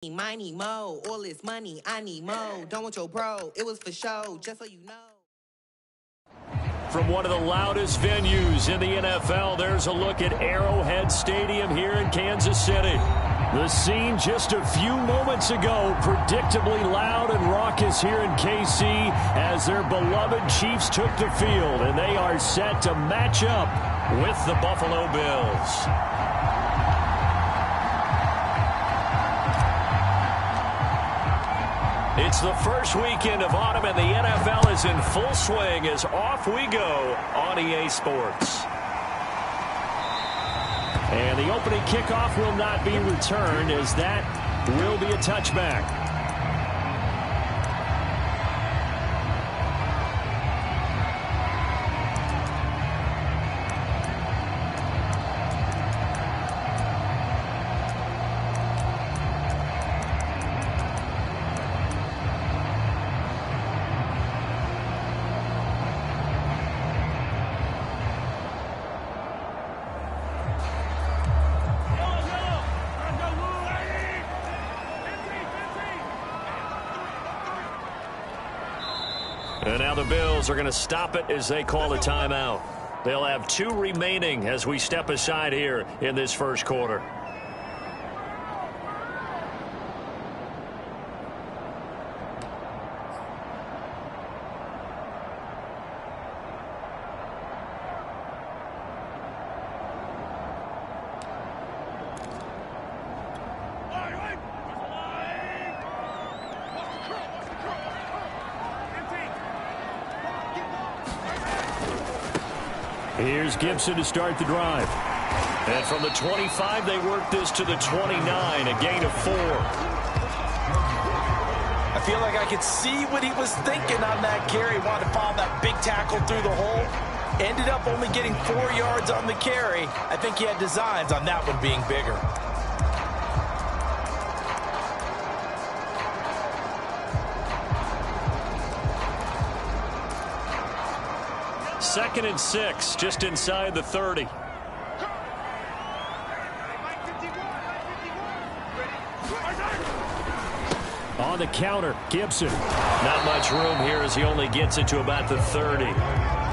I need mo, all this money, I need mo. Don't want your bro, it was for show, just so you know. From one of the loudest venues in the NFL, there's a look at Arrowhead Stadium here in Kansas City. The scene just a few moments ago, predictably loud and raucous here in KC as their beloved Chiefs took the field, and they are set to match up with the Buffalo Bills. It's the first weekend of autumn, and the NFL is in full swing as off we go on EA Sports. And the opening kickoff will not be returned, as that will be a touchback. And now the Bills are going to stop it as they call a timeout. They'll have 2 remaining as we step aside here in this first quarter. Here's Gibson to start the drive. And from the 25, they work this to the 29, a gain of 4. I feel like I could see what he was thinking on that carry. Wanted to follow that big tackle through the hole. Ended up only getting 4 yards on the carry. I think he had designs on that one being bigger. Second and 6, just inside the 30. On the counter, Gibson. Not much room here as he only gets it to about the 30.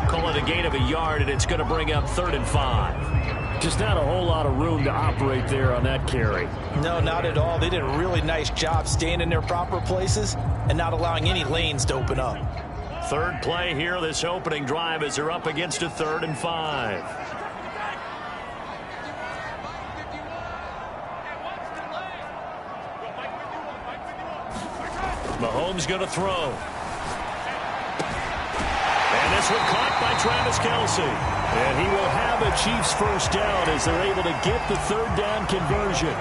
Call it a gain of a yard, and it's going to bring up 3rd and 5. Just not a whole lot of room to operate there on that carry. No, not at all. They did a really nice job staying in their proper places and not allowing any lanes to open up. Third play here, this opening drive, as they're up against a 3rd and 5. Mahomes going to throw. And this one caught by Travis Kelce. And he will have a Chiefs first down as they're able to get the 3rd down conversion.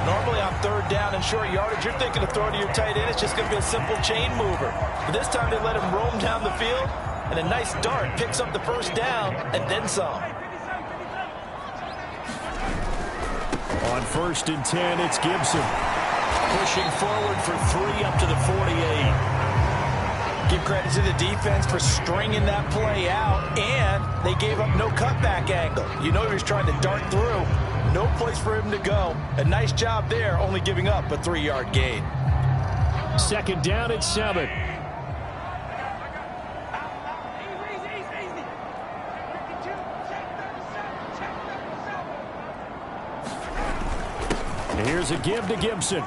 Normally on 3rd down and short yardage, you're thinking of throwing to your tight end. It's just going to be a simple chain mover. But this time they let him roam down the field, and a nice dart picks up the first down and then some. On 1st and 10, it's Gibson. Pushing forward for 3 up to the 48. Give credit to the defense for stringing that play out, and they gave up no cutback angle. You know he was trying to dart through. No place for him to go. A nice job there, only giving up a 3-yard gain. 2nd down at 7. And here's a give to Gibson.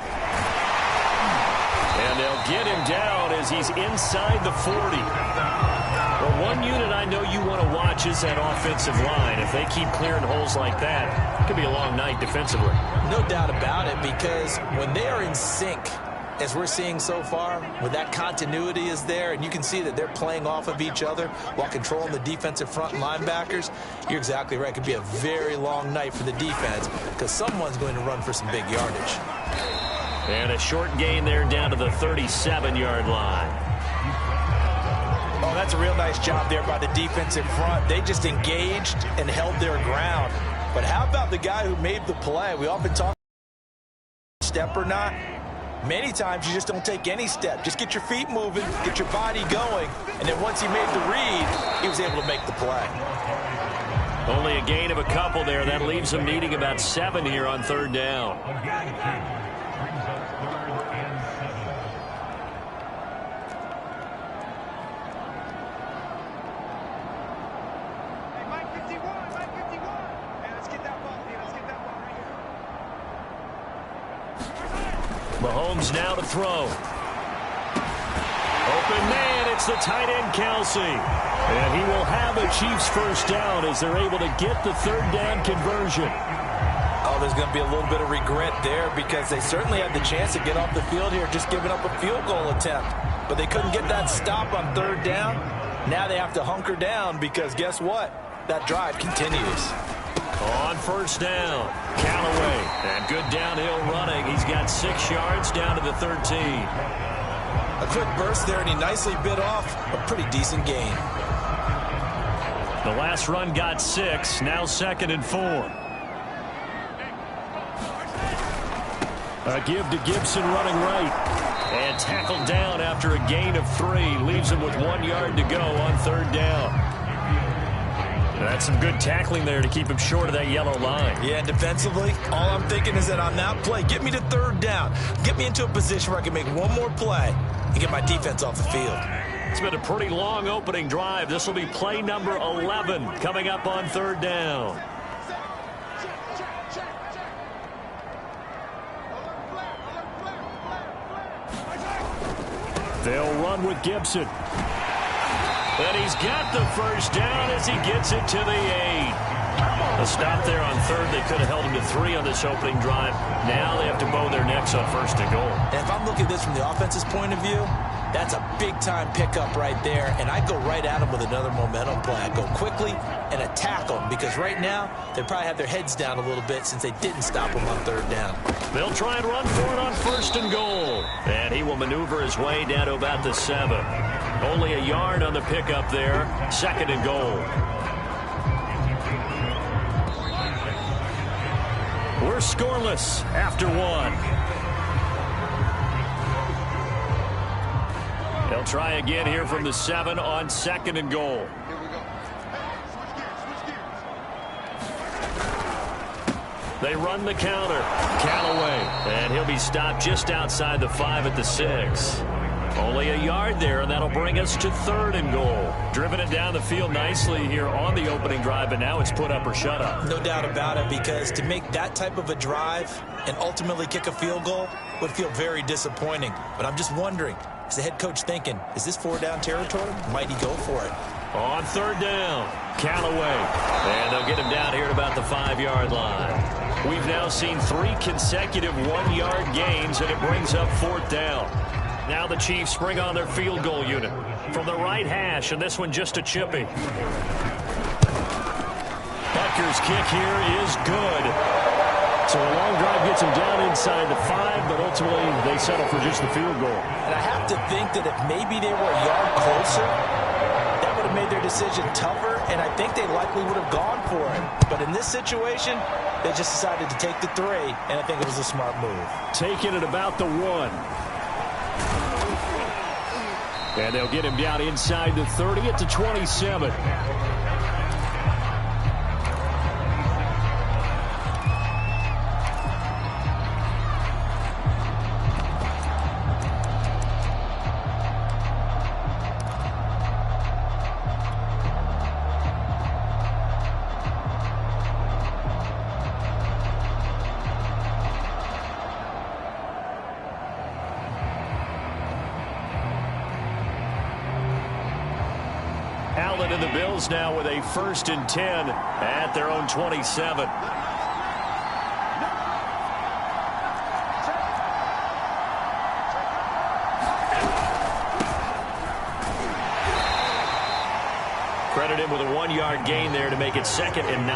And they'll get him down as he's inside the 40. Well, one unit I know you want to watch is that offensive line. If they keep clearing holes like that, it could be a long night defensively. No doubt about it, because when they are in sync, as we're seeing so far, when that continuity is there, and you can see that they're playing off of each other while controlling the defensive front linebackers, you're exactly right. It could be a very long night for the defense because someone's going to run for some big yardage. And a short gain there down to the 37-yard line. Oh, that's a real nice job there by the defensive front. They just engaged and held their ground. But how about the guy who made the play? We often talk step or not. Many times you just don't take any step. Just get your feet moving, get your body going, and then once he made the read, he was able to make the play. Only a gain of a couple there. That leaves them needing about 7 here on 3rd down. Mahomes now to throw. Open man, it's the tight end, Kelsey. And he will have a Chiefs first down as they're able to get the third down conversion. Oh, there's going to be a little bit of regret there because they certainly had the chance to get off the field here, just giving up a field goal attempt. But they couldn't get that stop on third down. Now they have to hunker down because guess what? That drive continues. On first down, Callaway, and good downhill running. He's got 6 yards down to the 13. A quick burst there, and he nicely bit off a pretty decent gain. The last run got 6, now 2nd and 4. A give to Gibson running right. And tackled down after a gain of 3. Leaves him with 1 yard to go on third down. That's some good tackling there to keep him short of that yellow line. Yeah, and defensively, all I'm thinking is that on that play, get me to third down. Get me into a position where I can make one more play and get my defense off the field. It's been a pretty long opening drive. This will be play number 11 coming up on third down. They'll run with Gibson. And he's got the first down as he gets it to the 8. A stop there on third. They could have held him to 3 on this opening drive. Now they have to bow their necks on first and goal. And if I'm looking at this from the offense's point of view, that's a big-time pickup right there. And I go right at him with another momentum play. I go quickly and attack them because right now they probably have their heads down a little bit since they didn't stop him on third down. They'll try and run for it on first and goal. And he will maneuver his way down to about the 7. Only a yard on the pickup there. 2nd and goal. We're scoreless after 1. They'll try again here from the 7 on 2nd and goal. They run the counter. Callaway. And he'll be stopped just outside the 5 at the 6. Only a yard there, and that'll bring us to 3rd and goal. Driven it down the field nicely here on the opening drive, but now it's put up or shut up. No doubt about it, because to make that type of a drive and ultimately kick a field goal would feel very disappointing. But I'm just wondering, is the head coach thinking, is this 4-down territory? Might he go for it? On third down, Callaway. And they'll get him down here at about the 5-yard line. We've now seen 3 consecutive 1-yard gains, and it brings up 4th down. Now the Chiefs bring on their field goal unit from the right hash, and this one just a chippy. Butker's kick here is good. So a long drive gets him down inside the 5, but ultimately they settle for just the field goal. And I have to think that if maybe they were a yard closer, that would have made their decision tougher, and I think they likely would have gone for it. But in this situation, they just decided to take the 3, and I think it was a smart move. Taking it about the 1. And they'll get him down inside the 30 at the 27. Allen and the Bills now with a 1st and 10 at their own 27. Credit him with a 1-yard gain there to make it 2nd and 9.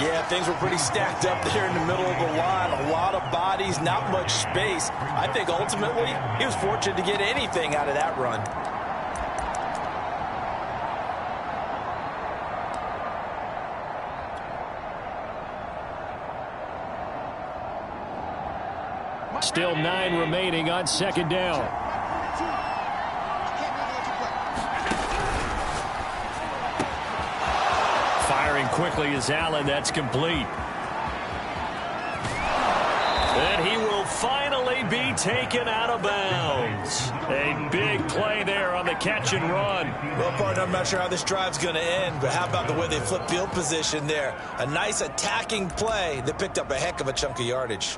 Yeah, things were pretty stacked up there in the middle of the line. A lot of bodies, not much space. I think ultimately he was fortunate to get anything out of that run. Still 9 remaining on 2nd down. Firing quickly is Allen. That's complete. And he will finally be taken out of bounds. A big play there on the catch and run. Well, partner, I'm not sure how this drive's going to end, but how about the way they flip field position there? A nice attacking play that picked up a heck of a chunk of yardage.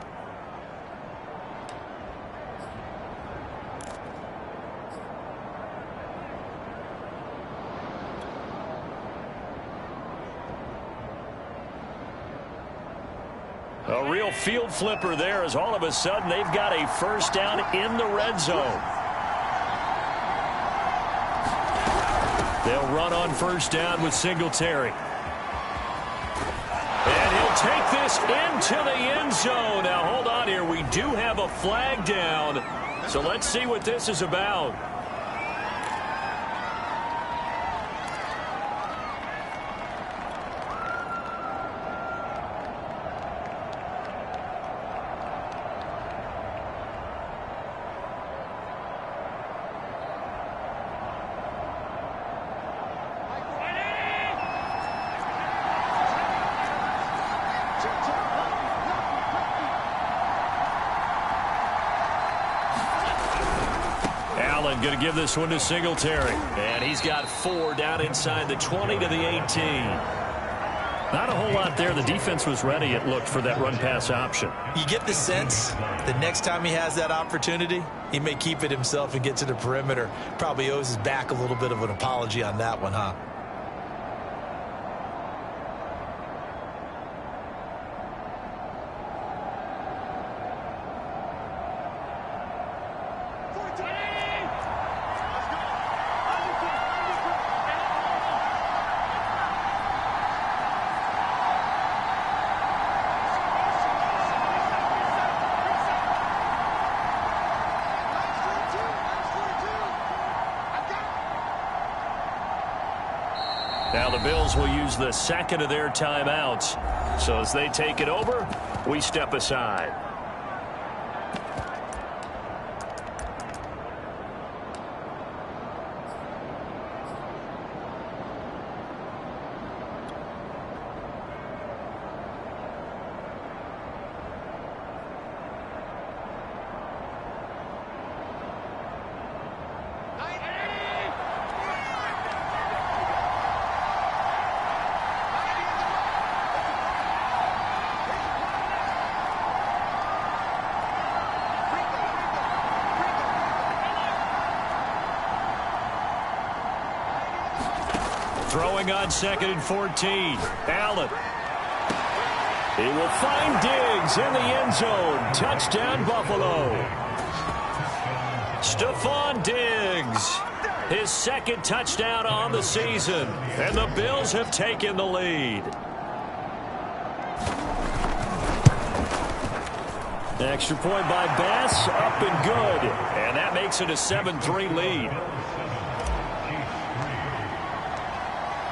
A real field flipper there, as all of a sudden they've got a first down in the red zone. They'll run on first down with Singletary. And he'll take this into the end zone. Now, hold on here. We do have a flag down. So let's see what this is about. Going to give this one to Singletary. And he's got 4 down inside the 20 to the 18. Not a whole lot there. The defense was ready, it looked, for that run-pass option. You get the sense the next time he has that opportunity, he may keep it himself and get to the perimeter. Probably owes his back a little bit of an apology on that one, huh? Now the Bills will use the second of their timeouts. So as they take it over, we step aside. Throwing on 2nd and 14. Allen. He will find Diggs in the end zone. Touchdown, Buffalo. Stephon Diggs. His second touchdown on the season. And the Bills have taken the lead. Extra point by Bass. Up and good. And that makes it a 7-3 lead.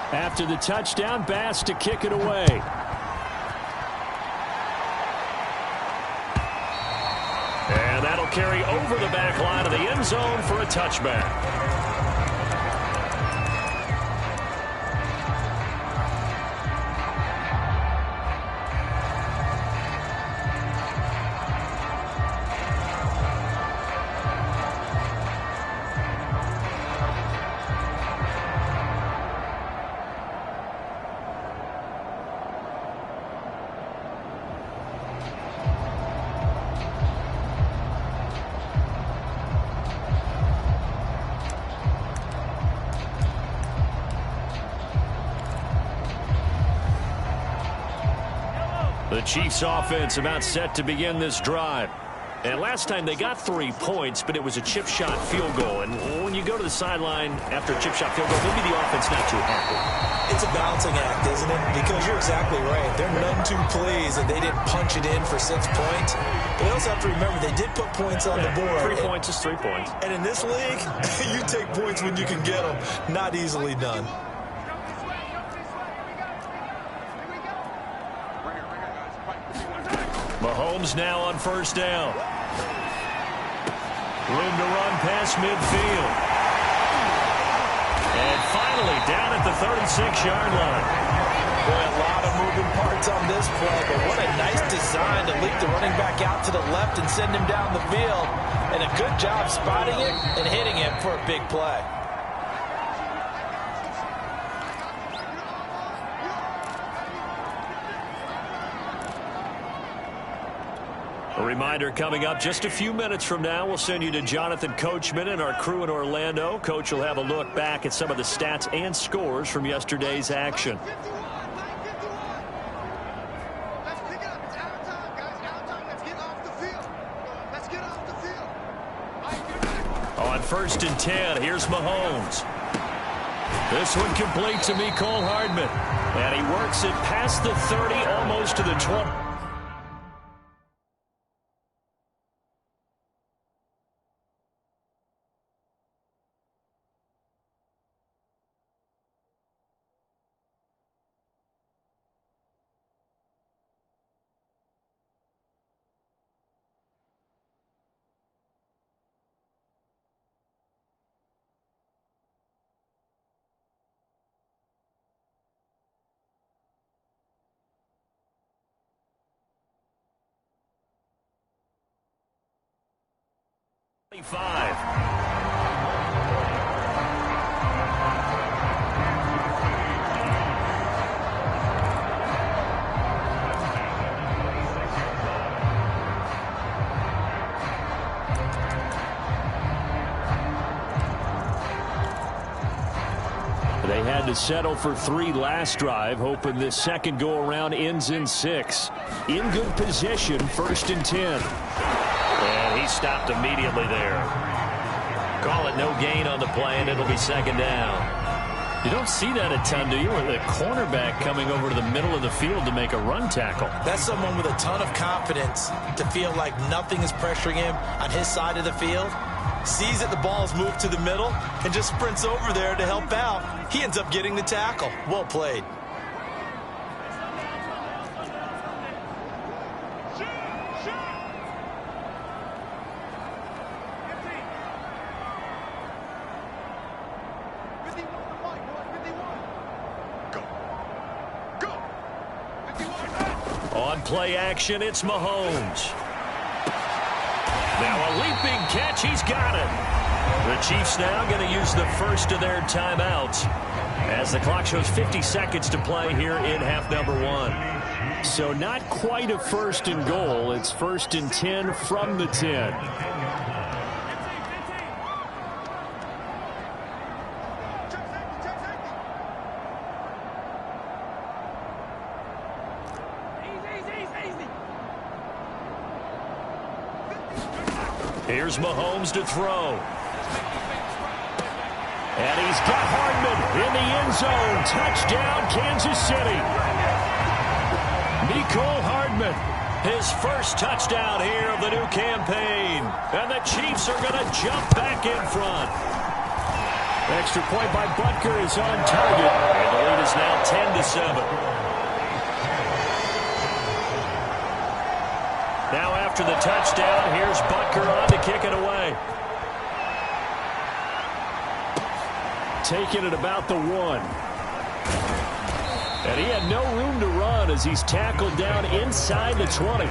After the touchdown, Bass to kick it away. And that'll carry over the back line of the end zone for a touchback. The Chiefs offense about set to begin this drive. And last time they got 3 points, but it was a chip shot field goal. And when you go to the sideline after a chip shot field goal, maybe the offense not too happy. It's a balancing act, isn't it? Because you're exactly right. They're none too pleased that they didn't punch it in for 6 points. But you also have to remember they did put points on the board. 3 points is 3 points. And in this league, you take points when you can get them. Not easily done. Mahomes now on first down. Room to run past midfield. And finally down at the 36-yard line. Boy, a lot of moving parts on this play, but what a nice design to leak the running back out to the left and send him down the field. And a good job spotting it and hitting him for a big play. A reminder coming up just a few minutes from now, we'll send you to Jonathan Coachman and our crew in Orlando. Coach will have a look back at some of the stats and scores from yesterday's action. On 1st and 10, here's Mahomes. This one complete to Mecole Hardman. And he works it past the 30, almost to the 20. They had to settle for 3 last drive, hoping this second go-around ends in 6. In good position, 1st and 10. And he stopped immediately there. Call it no gain on the play, and it'll be 2nd down. You don't see that a ton, do you? With a cornerback coming over to the middle of the field to make a run tackle. That's someone with a ton of confidence to feel like nothing is pressuring him on his side of the field. Sees that the ball's moved to the middle and just sprints over there to help out. He ends up getting the tackle. Well played. On play action, it's Mahomes. Now a leaping catch, he's got it. The Chiefs now going to use the first of their timeouts as the clock shows 50 seconds to play here in half number 1. So not quite a 1st and goal. It's 1st and 10 from the 10. Here's Mahomes to throw. And he's got Hardman in the end zone. Touchdown, Kansas City. Mecole Hardman, his first touchdown here of the new campaign. And the Chiefs are going to jump back in front. Extra point by Butker is on target. And the lead is now 10-7. Now after the touchdown, here's Butker on to kick it away. Taking it about the 1. And he had no room to run as he's tackled down inside the 20.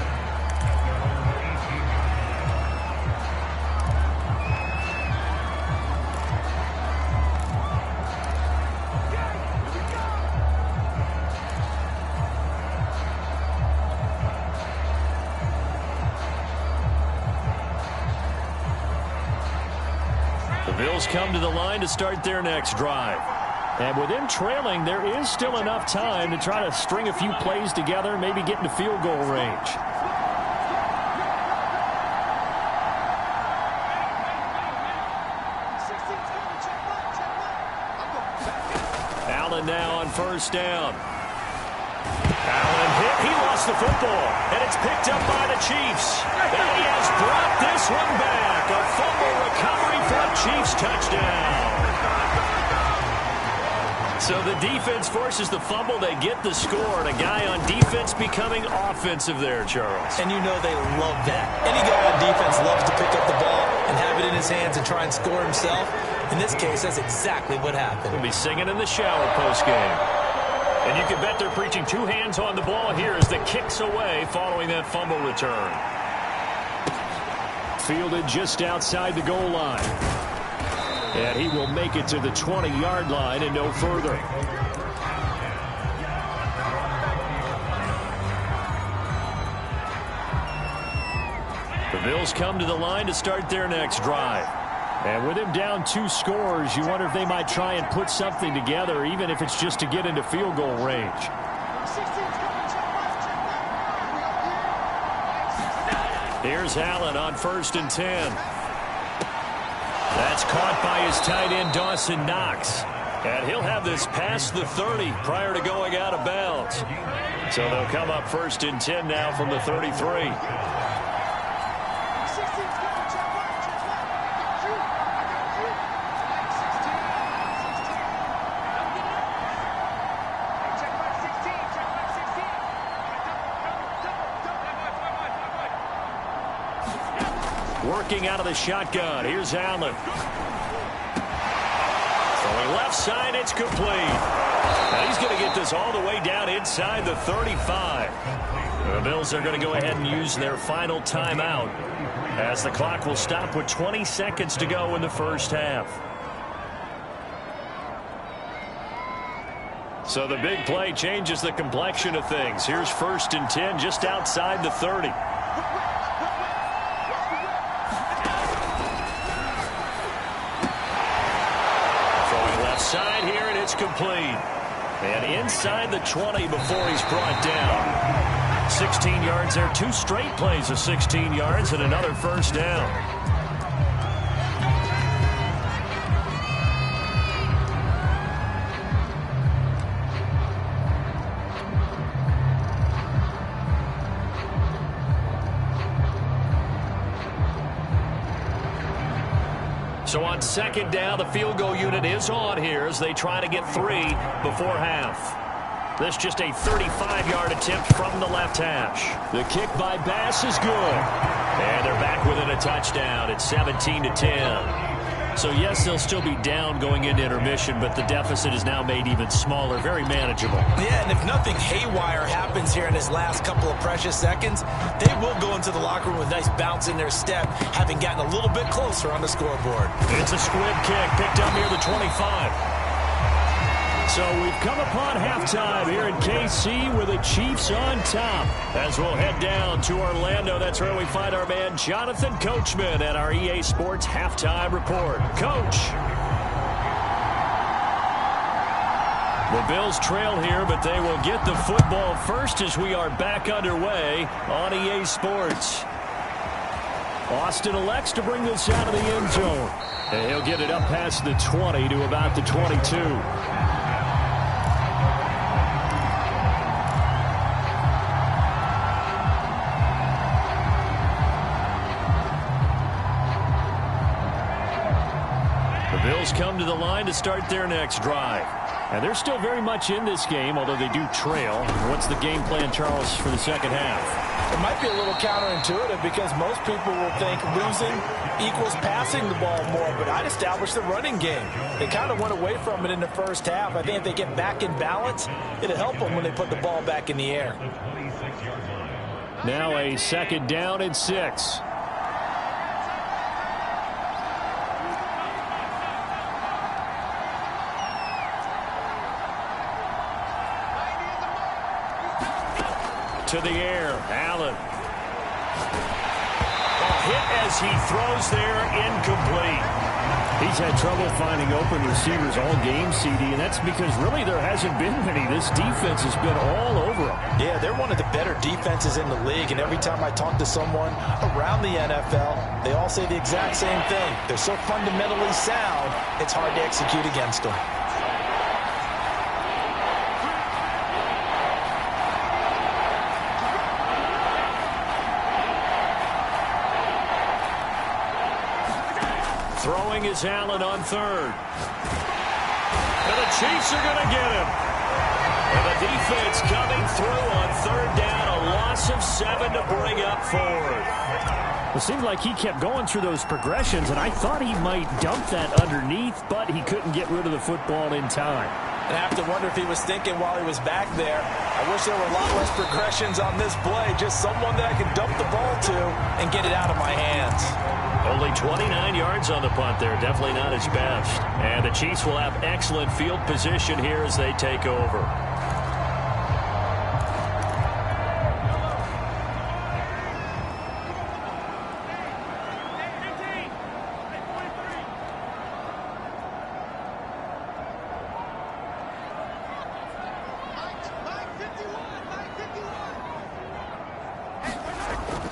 Bills come to the line to start their next drive. And with them trailing, there is still enough time to try to string a few plays together, maybe get into field goal range. Allen now on 1st down. Allen hit. He lost the football. And it's picked up by the Chiefs. And he has brought this one back. A fumble recovery for a Chiefs touchdown. So the defense forces the fumble. They get the score. And a guy on defense becoming offensive there, Charles. And you know they love that. Any guy on defense loves to pick up the ball and have it in his hands and try and score himself. In this case, that's exactly what happened. He'll be singing in the shower postgame. And you can bet they're preaching 2 hands on the ball here as the kick's away following that fumble return. Fielded just outside the goal line. And he will make it to the 20-yard line and no further. The Bills come to the line to start their next drive. And with him down 2 scores, you wonder if they might try and put something together, even if it's just to get into field goal range. Here's Allen on 1st and 10. That's caught by his tight end, Dawson Knox. And he'll have this past the 30 prior to going out of bounds. So they'll come up 1st and 10 now from the 33. Working out of the shotgun. Here's Allen. Throwing left side. It's complete. Now he's going to get this all the way down inside the 35. The Bills are going to go ahead and use their final timeout as the clock will stop with 20 seconds to go in the first half. So the big play changes the complexion of things. Here's 1st and 10 just outside the 30. Side here, and it's complete. And inside the 20 before he's brought down. 16 yards there. 2 straight plays of 16 yards and another first down. So on 2nd down, the field goal unit is on here as they try to get 3 before half. This just a 35-yard attempt from the left hash. The kick by Bass is good. And they're back within a touchdown. It's 17-10. So yes, they'll still be down going into intermission, but the deficit is now made even smaller, very manageable. Yeah, and if nothing haywire happens here in his last couple of precious seconds, they will go into the locker room with a nice bounce in their step, having gotten a little bit closer on the scoreboard. It's a squib kick picked up near the 25. So we've come upon halftime here in KC with the Chiefs on top. As we'll head down to Orlando, that's where we find our man Jonathan Coachman at our EA Sports Halftime Report. Coach. The Bills trail here, but they will get the football first as we are back underway on EA Sports. Austin elects to bring this out of the end zone. And he'll get it up past the 20 to about the 22. Bills come to the line to start their next drive. And they're still very much in this game, although they do trail. What's the game plan, Charles, for the second half? It might be a little counterintuitive because most people will think losing equals passing the ball more, but I'd establish the running game. They kind of went away from it in the first half. I think if they get back in balance, it'll help them when they put the ball back in the air. Now a 2nd down and 6. To the air, Allen. Hit as he throws there, incomplete. He's had trouble finding open receivers all game, CD, and that's because really there hasn't been many. This defense has been all over them. Yeah, they're one of the better defenses in the league, and every time I talk to someone around the NFL, they all say the exact same thing. They're so fundamentally sound, it's hard to execute against them. Throwing is Allen on 3rd. And the Chiefs are going to get him. And the defense coming through on 3rd down. A loss of 7 to bring up 4th. It seemed like he kept going through those progressions, and I thought he might dump that underneath, but he couldn't get rid of the football in time. I have to wonder if he was thinking while he was back there, I wish there were a lot less progressions on this play. Just someone that I could dump the ball to and get it out of my hands. Only 29 yards on the punt there. Definitely not his best. And the Chiefs will have excellent field position here as they take over.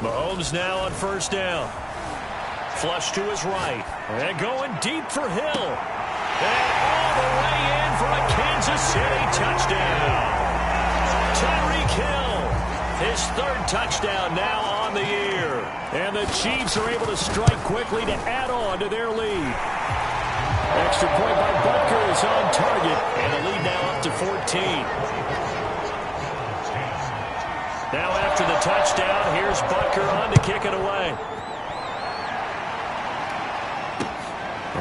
Mahomes now on 1st down. Flush to his right. And going deep for Hill. And all the way in for a Kansas City touchdown. Tyreek Hill, his third touchdown now on the year. And the Chiefs are able to strike quickly to add on to their lead. Extra point by Butker is on target. And the lead now up to 14. Now after the touchdown, here's Butker on to kick it away.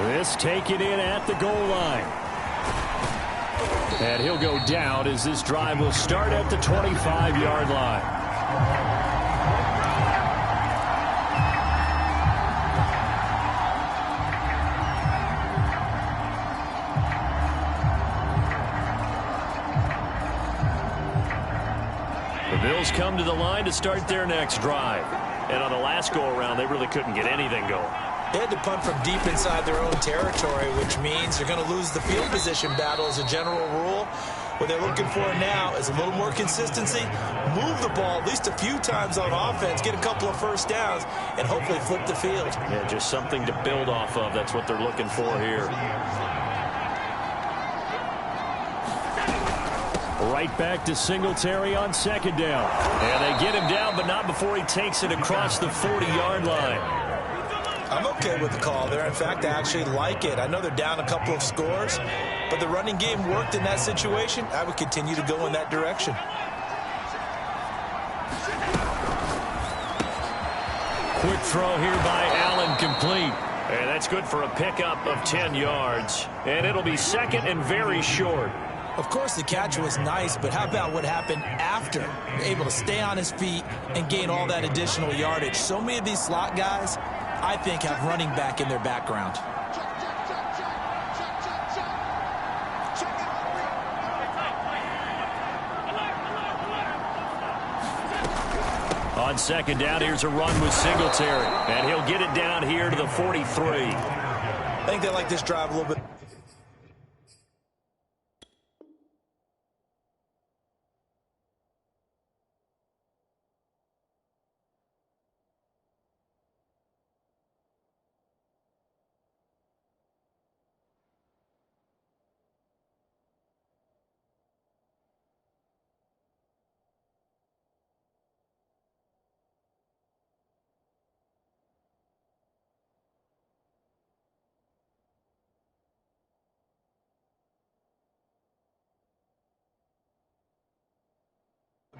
This taken in at the goal line. And he'll go down as this drive will start at the 25-yard line. The Bills come to the line to start their next drive. And on the last go-around, they really couldn't get anything going. They had to punt from deep inside their own territory, which means they're going to lose the field position battle as a general rule. What they're looking for now is a little more consistency, move the ball at least a few times on offense, get a couple of first downs, and hopefully flip the field. Yeah, just something to build off of. That's what they're looking for here. Right back to Singletary on second down. And they get him down, but not before he takes it across the 40-yard line. I'm okay with the call there. In fact, I actually like it. I know they're down a couple of scores, but the running game worked in that situation. I would continue to go in that direction. Quick throw here by Allen, complete. And that's good for a pickup of 10 yards. And it'll be second and very short. Of course, the catch was nice, but how about what happened after? Able to stay on his feet and gain all that additional yardage. So many of these slot guys, I think, have running back in their background. On second down, here's a run with Singletary. And he'll get it down here to the 43. I think they like this drive a little bit.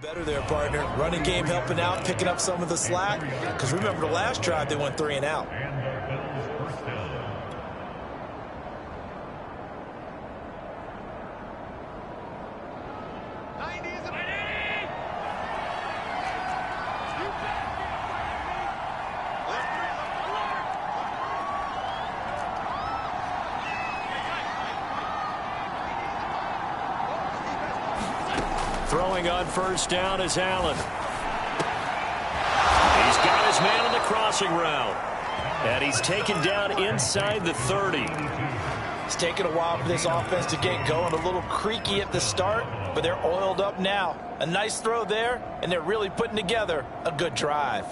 Better there, partner. Running game helping out, picking up some of the slack. Because remember, the last drive, they went 3 and out. Throwing on first down is Allen. He's got his man on the crossing route. And he's taken down inside the 30. It's taken a while for this offense to get going. A little creaky at the start, but they're oiled up now. A nice throw there, and they're really putting together a good drive.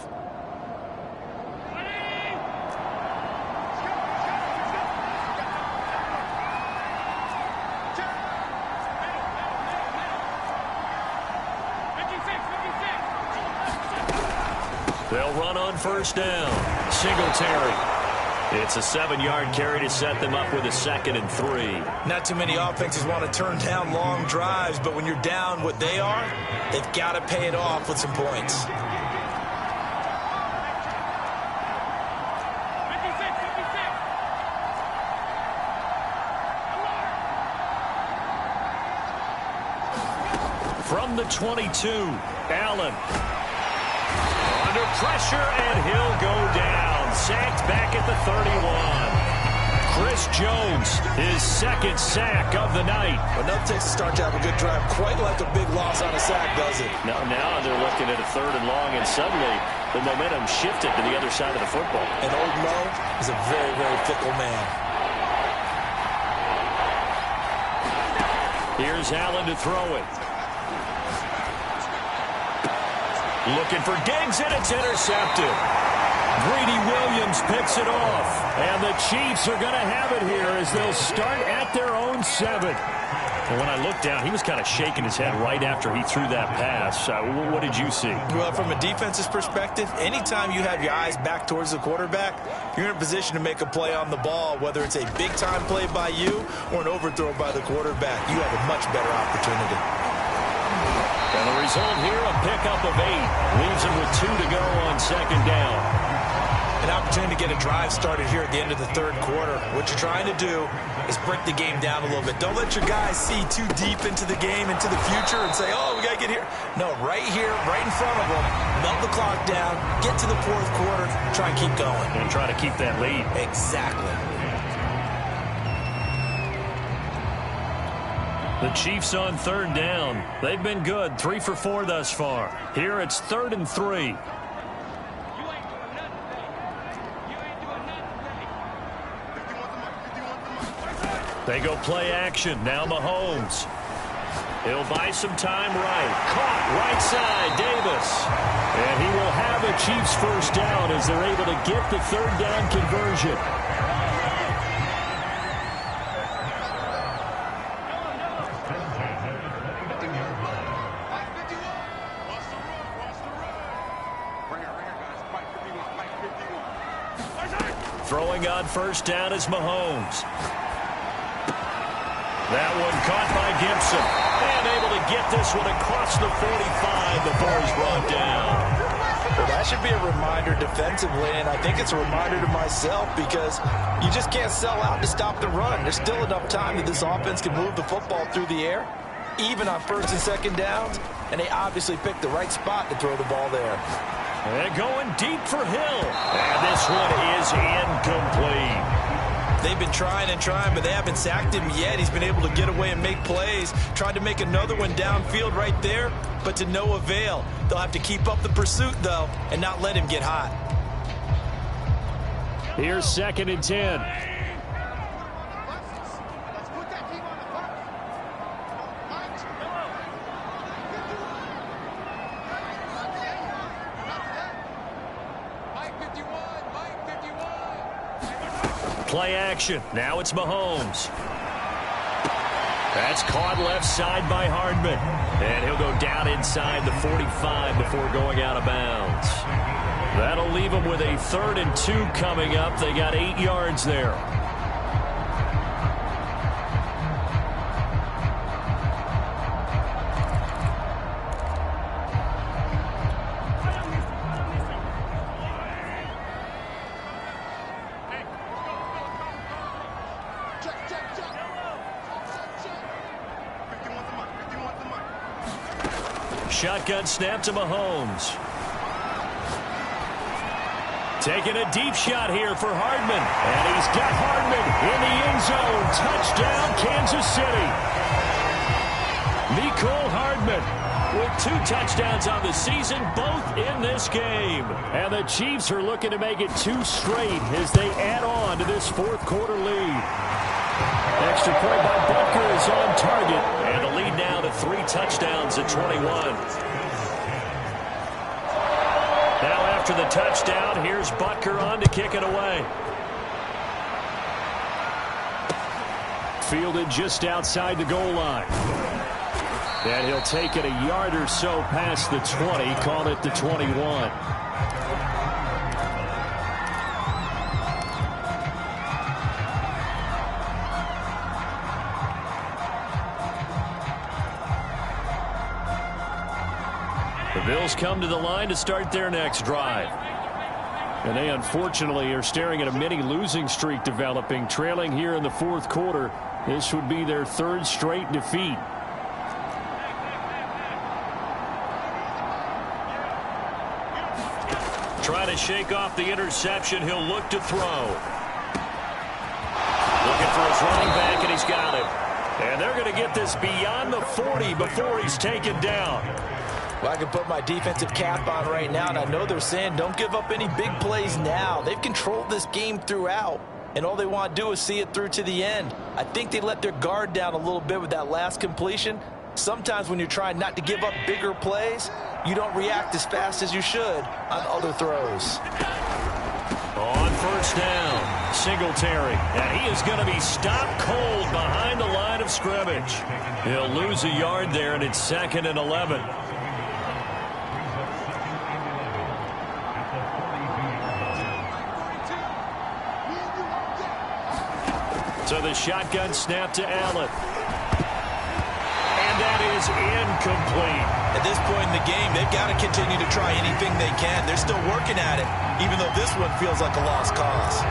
They'll run on first down. Singletary. It's a 7-yard carry to set them up with a 2nd and 3. Not too many offenses want to turn down long drives, but when you're down what they are, they've got to pay it off with some points. From the 22, Allen. Under pressure, and he'll go down. Sacked back at the 31. Chris Jones, his 2nd sack of the night. Well, nothing takes a start to have a good drive quite like a big loss on a sack, does it? Now they're looking at a 3rd and long, and suddenly the momentum shifted to the other side of the football. And old Mo is a very, very fickle man. Here's Allen to throw it. Looking for Diggs, and it's intercepted. Greedy Williams picks it off. And the Chiefs are going to have it here as they'll start at their own 7. And when I looked down, he was kind of shaking his head right after he threw that pass. What did you see? Well, from a defense's perspective, anytime you have your eyes back towards the quarterback, you're in a position to make a play on the ball, whether it's a big-time play by you or an overthrow by the quarterback. You have a much better opportunity. And the result here, a pickup of 8. Leaves him with 2 to go on second down. An opportunity to get a drive started here at the end of the third quarter. What you're trying to do is break the game down a little bit. Don't let your guys see too deep into the game, into the future, and say, oh, we got to get here. No, right here, right in front of them, melt the clock down, get to the fourth quarter, try and keep going. And try to keep that lead. Exactly. The Chiefs on third down. They've been good, 3 for 4 thus far. Here it's 3rd and 3. They go play action. Now Mahomes. He'll buy some time right. Caught right side, Davis. And he will have a Chiefs first down as they're able to get the third down conversion. Throwing on first down is Mahomes. That one caught by Gibson. And able to get this one across the 45 before he's brought down. Well, that should be a reminder defensively, and I think it's a reminder to myself because you just can't sell out to stop the run. There's still enough time that this offense can move the football through the air, even on first and second downs, and they obviously picked the right spot to throw the ball there. And going deep for Hill. And this one is incomplete. They've been trying and trying, but they haven't sacked him yet. He's been able to get away and make plays. Tried to make another one downfield right there, but to no avail. They'll have to keep up the pursuit, though, and not let him get hot. Here's 2nd and 10. Play action. Now it's Mahomes. That's caught left side by Hardman. And he'll go down inside the 45 before going out of bounds. That'll leave him with a 3rd and 2 coming up. They got 8 yards there. Shotgun snap to Mahomes. Taking a deep shot here for Hardman. And he's got Hardman in the end zone. Touchdown, Kansas City. Mecole Hardman with 2 touchdowns on the season, both in this game. And the Chiefs are looking to make it 2 straight as they add on to this fourth quarter lead. Extra point by Butker is on target. And the lead now to 3 touchdowns at 21. Now after the touchdown, here's Butker on to kick it away. Fielded just outside the goal line. And he'll take it a yard or so past the 20, call it the 21. The Bills come to the line to start their next drive. And they unfortunately are staring at a mini losing streak developing, trailing here in the fourth quarter. This would be their 3rd straight defeat. Trying to shake off the interception. He'll look to throw. Looking for his running back, and he's got him. And they're going to get this beyond the 40 before he's taken down. Well, I can put my defensive cap on right now, and I know they're saying don't give up any big plays now. They've controlled this game throughout, and all they want to do is see it through to the end. I think they let their guard down a little bit with that last completion. Sometimes when you're trying not to give up bigger plays, you don't react as fast as you should on other throws. On first down, Singletary. And he is going to be stopped cold behind the line of scrimmage. He'll lose a yard there, and it's 2nd and 11. So the shotgun snap to Allen. And that is incomplete. At this point in the game, they've got to continue to try anything they can. They're still working at it, even though this one feels like a lost cause.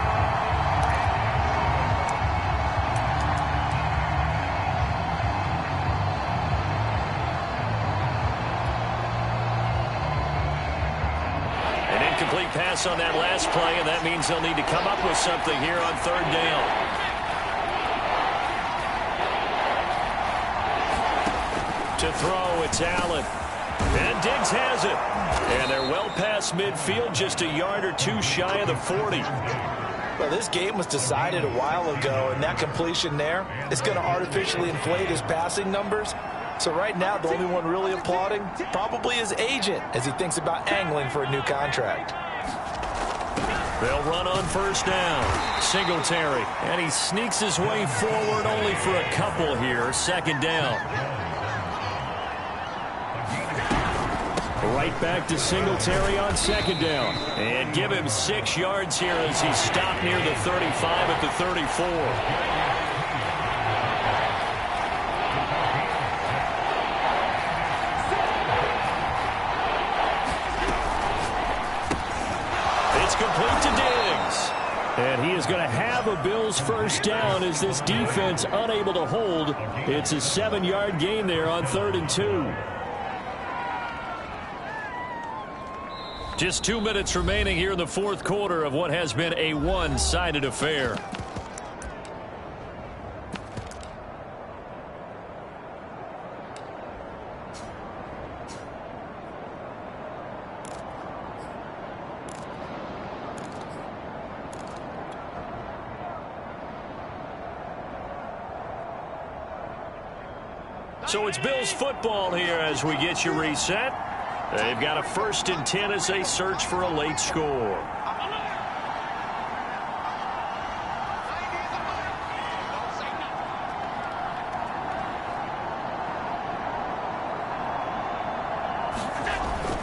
An incomplete pass on that last play, and that means they'll need to come up with something here on 3rd down. To throw, it's Allen. And Diggs has it. And they're well past midfield, just a yard or two shy of the 40. Well, this game was decided a while ago, and that completion there is going to artificially inflate his passing numbers. So right now, the only one really applauding probably his agent as he thinks about angling for a new contract. They'll run on first down. Singletary. And he sneaks his way forward only for a couple here. 2nd down. Right back to Singletary on 2nd down. And give him 6 yards here as he stopped near the 35 at the 34. It's complete to Diggs. And he is going to have a Bills first down as this defense unable to hold. It's a 7-yard gain there on 3rd and 2. Just 2 minutes remaining here in the 4th quarter of what has been a one-sided affair. So it's Bills football here as we get you reset. They've got a 1st and 10 as they search for a late score.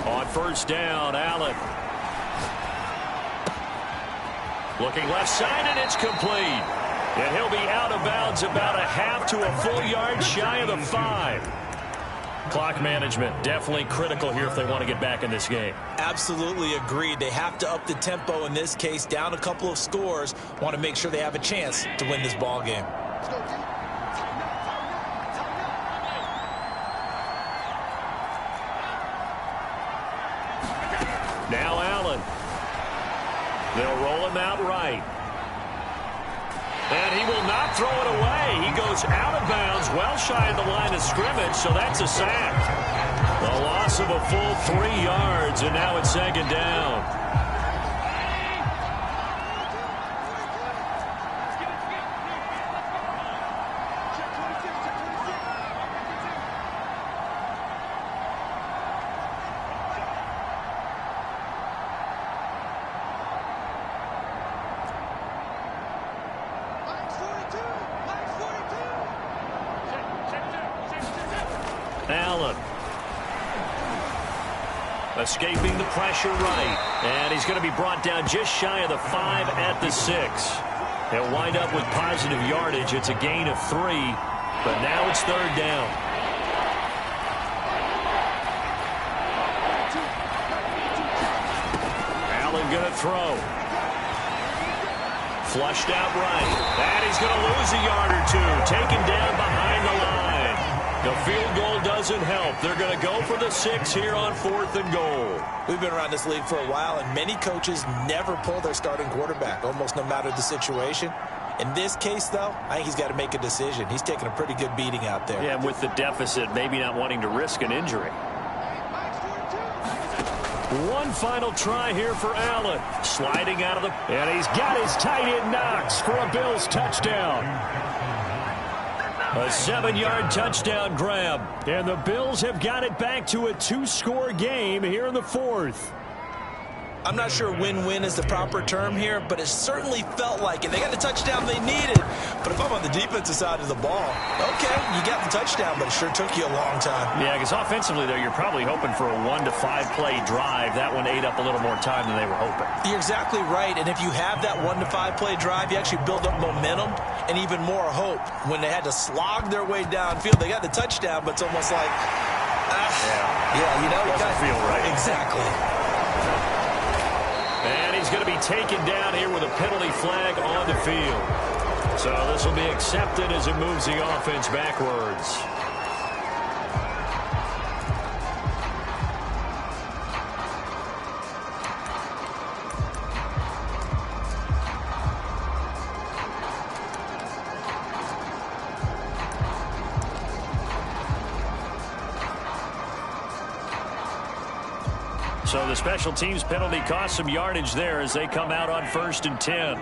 On first down, Allen. Looking left side, and it's complete. And he'll be out of bounds about a half to a full yard shy of the 5. Clock management definitely critical here if they want to get back in this game. Absolutely agreed. They have to up the tempo in this case, down a couple of scores. Want to make sure they have a chance to win this ball game. Now Allen. They'll roll him out right. And he will not throw it away. He goes out of bounds, well shy of the line of scrimmage, so that's a sack. A loss of a full 3 yards, and now it's 2nd down. Allen. Escaping the pressure right. And he's going to be brought down just shy of the 5 at the 6. He'll wind up with positive yardage. It's a gain of 3. But now it's 3rd down. Allen going to throw. Flushed out right. And he's going to lose a yard or two. Taken down behind the line. The field goal doesn't help. They're going to go for the 6 here on 4th and goal. We've been around this league for a while, and many coaches never pull their starting quarterback, almost no matter the situation. In this case, though, I think he's got to make a decision. He's taking a pretty good beating out there. Yeah, and with the deficit, maybe not wanting to risk an injury. One final try here for Allen. Sliding out of the... And he's got his tight end Knox for a Bills touchdown. A 7-yard touchdown grab. And the Bills have got it back to a 2-score game here in the 4th. I'm not sure win-win is the proper term here, but it certainly felt like it. They got the touchdown they needed. But if I'm on the defensive side of the ball, okay, you got the touchdown, but it sure took you a long time. Yeah, because offensively, though, you're probably hoping for a 1 to 5 play drive. That one ate up a little more time than they were hoping. You're exactly right, and if you have that 1 to 5 play drive, you actually build up momentum and even more hope. When they had to slog their way downfield, they got the touchdown, but it's almost like, yeah, you know, it doesn't feel right. Exactly. And he's going to be taken down here with a penalty flag on the field. So this will be accepted as it moves the offense backwards. So the special teams penalty cost some yardage there as they come out on 1st and 10.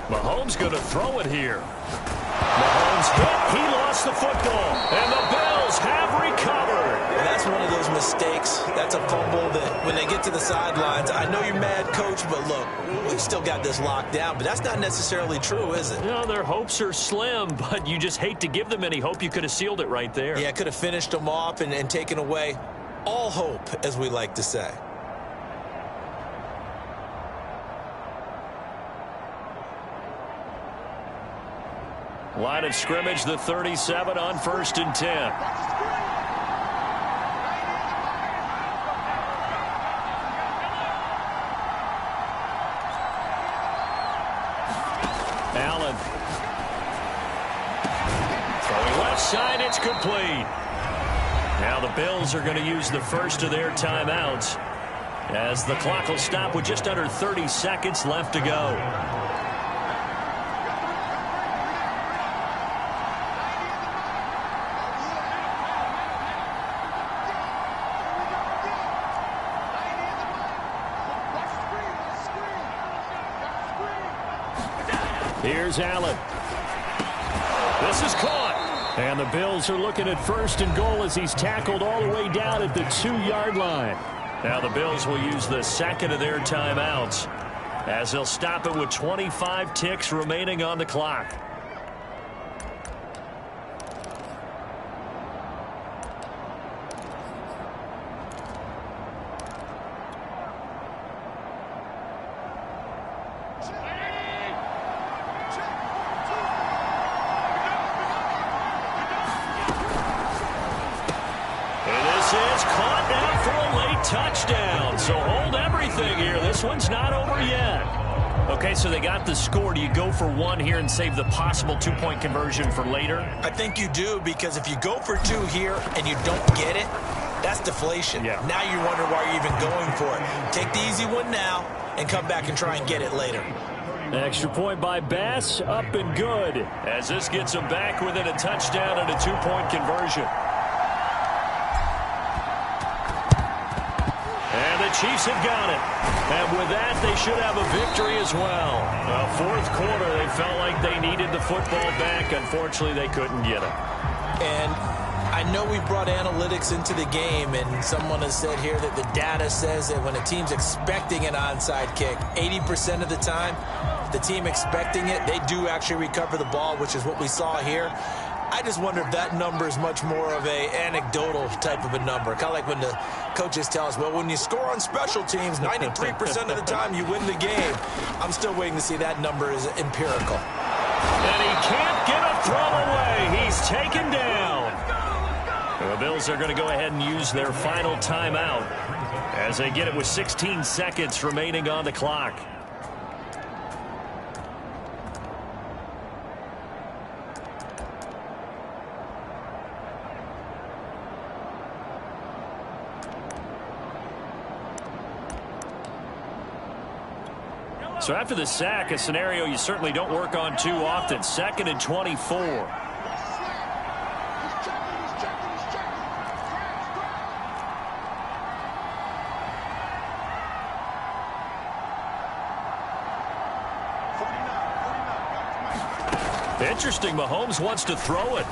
Mahomes going to throw it here. Mahomes hit. He lost the football. And the Bills have recovered. Well, that's one of those mistakes. That's a fumble that when they get to the sidelines, I know you're mad, coach, but look, we've still got this locked down. But that's not necessarily true, is it? No, their hopes are slim, but you just hate to give them any hope. You could have sealed it right there. Yeah, could have finished them off and taken away all hope, as we like to say. Line of scrimmage, the 37 on 1st and 10. Allen. Throwing left side, it's complete. Now the Bills are going to use the first of their timeouts as the clock will stop with just under 30 seconds left to go. Here's Allen. This is caught. And the Bills are looking at 1st and goal as he's tackled all the way down at the 2-yard line. Now the Bills will use the second of their timeouts as they'll stop it with 25 ticks remaining on the clock. Touchdown. So hold everything here. This one's not over yet. Okay, so they got the score. Do you go for one here and save the possible 2-point conversion for later? I think you do, because if you go for 2 here and you don't get it, that's deflation. Yeah. Now you wonder why you're even going for it. Take the easy one now and come back and try and get it later. Extra point by Bass, up and good. As this gets them back within a touchdown and a 2-point conversion. Chiefs have got it. And with that, they should have a victory as well. Fourth quarter, they felt like they needed the football back. Unfortunately, they couldn't get it. And I know we brought analytics into the game, and someone has said here that the data says that when a team's expecting an onside kick, 80% of the time, the team expecting it, they do actually recover the ball, which is what we saw here. I just wonder if that number is much more of a anecdotal type of a number. Kind of like when the coaches tell us, well, when you score on special teams, 93% of the time you win the game. I'm still waiting to see that number is empirical. And he can't get a throw away. He's taken down. The Bills are going to go ahead and use their final timeout as they get it with 16 seconds remaining on the clock. So after the sack, a scenario you certainly don't work on too often. 2nd and 24. Interesting, Mahomes wants to throw it.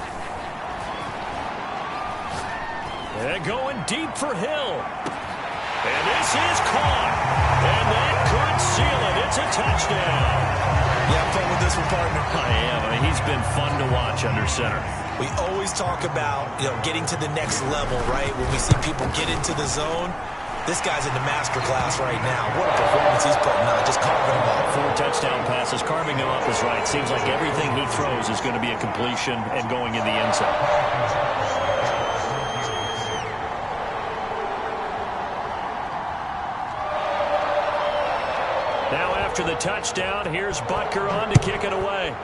And going deep for Hill. And this is caught. And that could seal it. It's a touchdown. Yeah, I'm fun with this one, partner. I am. I mean, he's been fun to watch under center. We always talk about, getting to the next level, right? When we see people get into the zone, this guy's in the master class right now. What a performance he's putting on, just carving them up. 4 touchdown passes. Carving them up is right. Seems like everything he throws is going to be a completion and going in the end zone. Now after the touchdown, here's Butker on to kick it away.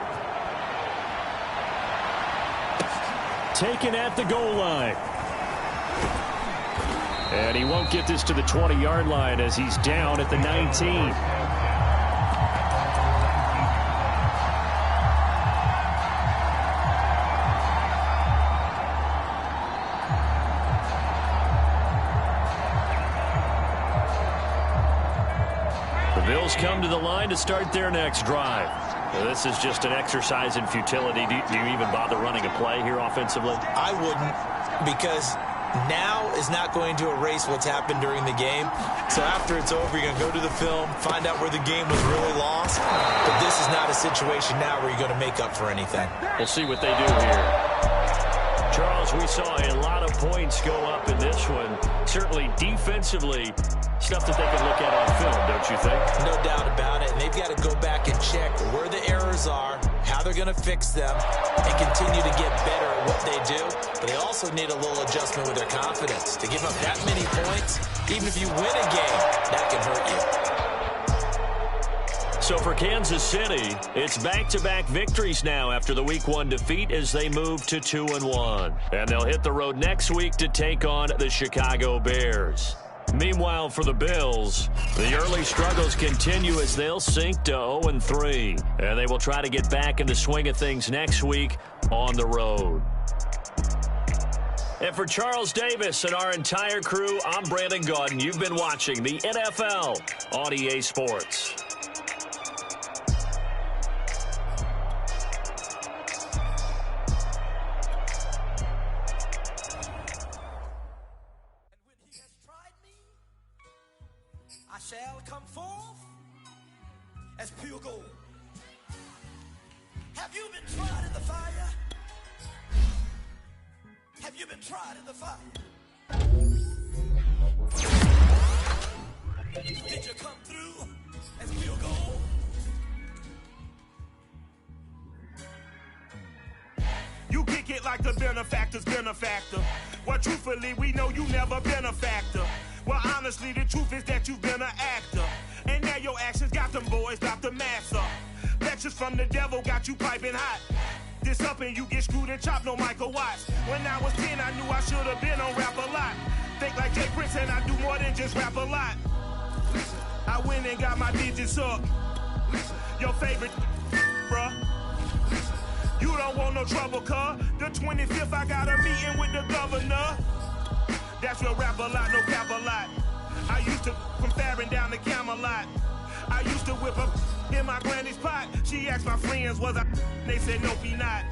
Taken at the goal line. And he won't get this to the 20-yard line as he's down at the 19. The Bills come to the line to start their next drive. Well, this is just an exercise in futility. Do you even bother running a play here offensively? I wouldn't, because now is not going to erase what's happened during the game. So after it's over, you're going to go to the film, find out where the game was really lost. But this is not a situation now where you're going to make up for anything. We'll see what they do here. Charles, we saw a lot of points go up in this one. Certainly defensively, stuff that they can look at on film, don't you think? No doubt about it. And they've got to go back and check where the errors are, how they're going to fix them, and continue to get better at what they do. But they also need a little adjustment with their confidence. To give up that many points, even if you win a game, that can hurt you. So for Kansas City, it's back-to-back victories now after the Week 1 defeat as they move to 2-1. And they'll hit the road next week to take on the Chicago Bears. Meanwhile, for the Bills, the early struggles continue as they'll sink to 0-3. And they will try to get back in the swing of things next week on the road. And for Charles Davis and our entire crew, I'm Brandon Gaudin. You've been watching the NFL on EA Sports. Shall come forth as pure gold. Have you been tried in the fire? Have you been tried in the fire? Did you come through as pure gold? You kick it like the benefactor's benefactor. Well, truthfully, we know you never been a factor. Well, honestly, the truth is that you've been an actor. And now your actions got them boys dropped the mask up. Lectures from the devil got you piping hot. This up and you get screwed and chopped, no Michael Watts. When I was 10, I knew I should have been on Rap a Lot. Think like Jay Prince and I do more than just rap a lot. I went and got my digits up. Your favorite, bruh. You don't want no trouble, cuz. The 25th, I got a meeting with the governor. That's real rap a lot, no cap a lot. I used to from Farron down to Camelot. I used to whip up in my granny's pot. She asked my friends, was I? They said, nope, he not.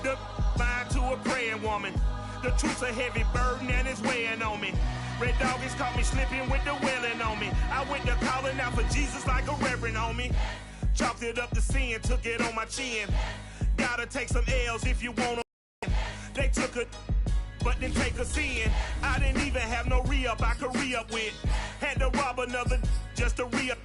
The line to a praying woman. The truth's a heavy burden and it's weighing on me. Red Dog has caught me slipping with the wailing on me. I went to calling out for Jesus like a reverend on me. Chalked it up to sin, took it on my chin. Gotta take some L's if you want to. They took a but then take a sin. I didn't even have no re-up I could re-up with. Had to rob another just to re-up.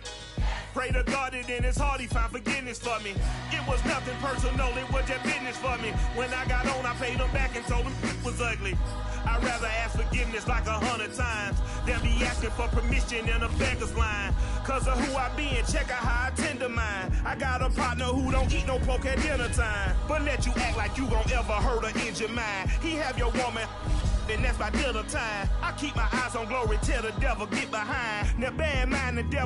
Pray to God that in his heart he found forgiveness for me. It was nothing personal, it was just business for me. When I got on, I paid him back and told him it was ugly. I'd rather ask forgiveness like 100 times than be asking for permission in a beggar's line. Cause of who I be and check out how I tend to mine. I got a partner who don't eat no pork at dinner time, but let you act like you gon' ever hurt or injure mine. He have your woman, and that's by dinner time. I keep my eyes on glory till the devil get behind. Now bear in mind the devil